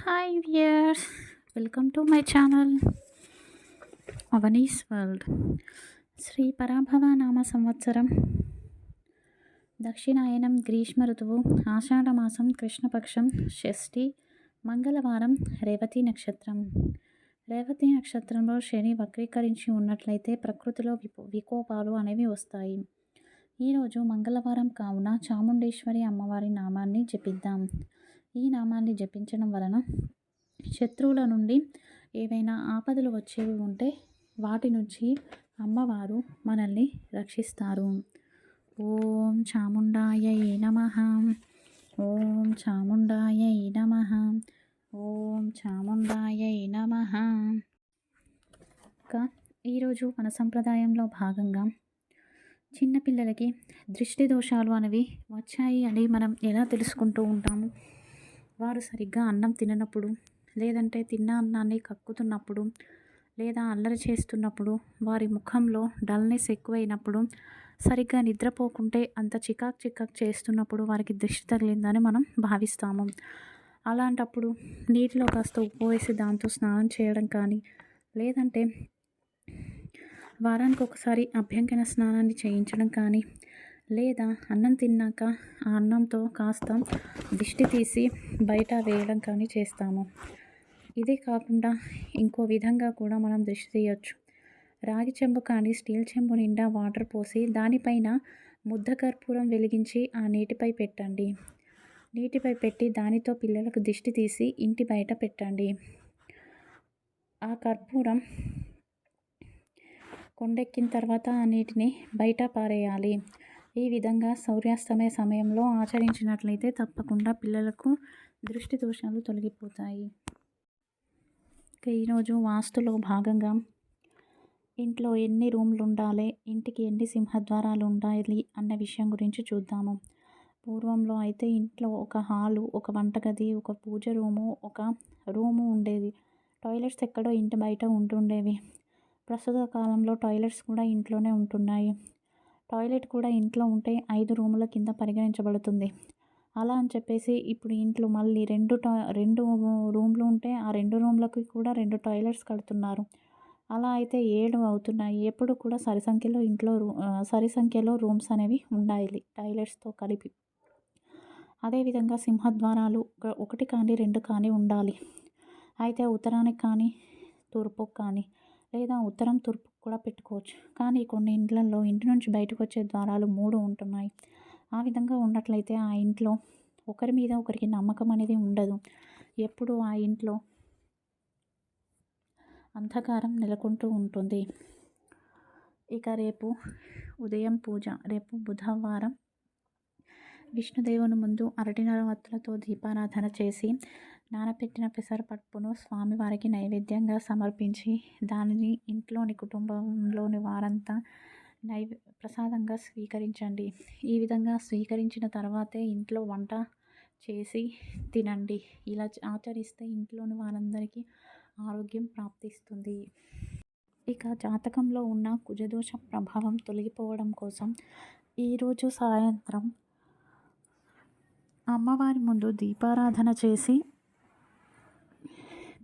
Hi viewers, welcome to my channel Avani's world. Shri Parabhava నామ సంవత్సరం, దక్షిణాయనం, గ్రీష్మ ఋతువు, ఆషాఢమాసం, కృష్ణపక్షం, షష్ఠి, మంగళవారం, రేవతి నక్షత్రం. రేవతి నక్షత్రంలో శని వక్రీకరించి ఉన్నట్లయితే ప్రకృతిలో వికోపాలు అనేవి వస్తాయి. ఈరోజు మంగళవారం కావున చాముండేశ్వరి అమ్మవారి నామాన్ని జపిద్దాం. ఈ నామాన్ని జపించడం వలన శత్రువుల నుండి ఏవైనా ఆపదలు వచ్చేవి ఉంటే వాటి నుంచి అమ్మవారు మనల్ని రక్షిస్తారు. ఓం చాముండాయై నమః. ఓం చాముండాయై నమః. ఓం చాముండాయై నమః. ఇంకా ఈరోజు మన సంప్రదాయంలో భాగంగా చిన్నపిల్లలకి దృష్టి దోషాలు అనేవి వచ్చాయి అని మనం ఎలా తెలుసుకుంటూ ఉంటాము? వారు సరిగ్గా అన్నం తిననప్పుడు, లేదంటే తిన్న అన్నాన్ని కక్కుతున్నప్పుడు, లేదా అల్లరి చేస్తున్నప్పుడు, వారి ముఖంలో డల్నెస్ ఎక్కువైనప్పుడు, సరిగ్గా నిద్రపోకుంటే అంత చికాక్ చేస్తున్నప్పుడు వారికి దృష్టి తగిలిందని మనం భావిస్తాము. అలాంటప్పుడు నీటిలో కాస్త ఉప్పు వేసి దాంతో స్నానం చేయడం కానీ, లేదంటే వారానికి ఒకసారి అభ్యంగన స్నానాన్ని చేయించడం కానీ, లేదా అన్నం తిన్నాక ఆ అన్నంతో కాస్త దిష్టి తీసి బయట వేయడం కానీ చేస్తాము. ఇదే కాకుండా ఇంకో విధంగా కూడా మనం దిష్టి తీయొచ్చు. రాగి చెంబు కానీ స్టీల్ చెంబు నిండా వాటర్ పోసి దానిపైన ముద్ద కర్పూరం వెలిగించి ఆ నీటిపై పెట్టండి. నీటిపై పెట్టి దానితో పిల్లలకు దిష్టి తీసి ఇంటి బయట పెట్టండి. ఆ కర్పూరం కొండెక్కిన తర్వాత ఆ నీటిని బయట పారేయాలి. ఈ విధంగా సూర్యాస్తమయ సమయంలో ఆచరించినట్లయితే తప్పకుండా పిల్లలకు దృష్టి దోషాలు తొలగిపోతాయి. ఇక ఈరోజు వాస్తులో భాగంగా ఇంట్లో ఎన్ని రూమ్లు ఉండాలి, ఇంటికి ఎన్ని సింహద్వారాలు ఉండాలి అన్న విషయం గురించి చూద్దాము. పూర్వంలో అయితే ఇంట్లో ఒక హాలు, ఒక వంటగది, ఒక పూజ రూము, ఒక రూము ఉండేది. టాయిలెట్స్ ఎక్కడో ఇంటి బయట ఉంటుండేవి. ప్రస్తుత కాలంలో టాయిలెట్స్ కూడా ఇంట్లోనే ఉంటున్నాయి. టాయిలెట్ కూడా ఇంట్లో ఉంటే 5 రూముల కింద పరిగణించబడుతుంది. అలా అని చెప్పేసి ఇప్పుడు ఇంట్లో మళ్ళీ రెండు రూమ్లు ఉంటే ఆ 2 రూమ్లకి కూడా 2 టాయిలెట్స్ కడుతున్నారు. అలా అయితే 7 అవుతున్నాయి. ఎప్పుడు కూడా సరి సంఖ్యలో రూమ్స్ అనేవి ఉండాలి టాయిలెట్స్తో కలిపి. అదేవిధంగా సింహద్వారాలు 1 కానీ 2 కానీ ఉండాలి. అయితే ఉత్తరానికి కానీ, తూర్పుకు కానీ, లేదా ఉత్తరం తూర్పు కూడా పెట్టుకోవచ్చు. కానీ కొన్ని ఇండ్లల్లో ఇంటి నుంచి బయటకు వచ్చే ద్వారాలు 3 ఉంటున్నాయి. ఆ విధంగా ఉన్నట్లయితే ఆ ఇంట్లో ఒకరి మీద ఒకరికి నమ్మకం అనేది ఉండదు. ఎప్పుడు ఆ ఇంట్లో అంధకారం నెలకొంటూ ఉంటుంది. ఇక రేపు ఉదయం పూజ. రేపు బుధవారం విష్ణుదేవుని ముందు అరటినార వత్తులతో దీపారాధన చేసి నానబెట్టిన పెసరపప్పును స్వామివారికి నైవేద్యంగా సమర్పించి దానిని ఇంట్లోని కుటుంబంలోని వారంతా ప్రసాదంగా స్వీకరించండి. ఈ విధంగా స్వీకరించిన తర్వాతే ఇంట్లో వంట చేసి తినండి. ఇలా ఆచరిస్తే ఇంట్లోని వారందరికీ ఆరోగ్యం ప్రాప్తిస్తుంది. ఇక జాతకంలో ఉన్న కుజదోష ప్రభావం తొలగిపోవడం కోసం ఈరోజు సాయంత్రం అమ్మవారి ముందు దీపారాధన చేసి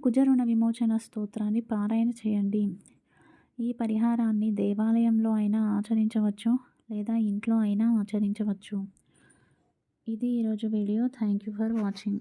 కుజరుణ విమోచన స్తోత్రాన్ని పారాయణ చేయండి. ఈ పరిహారాన్ని దేవాలయంలో అయినా ఆచరించవచ్చు, లేదా ఇంట్లో అయినా ఆచరించవచ్చు. ఇది ఈరోజు video. Thank you for watching.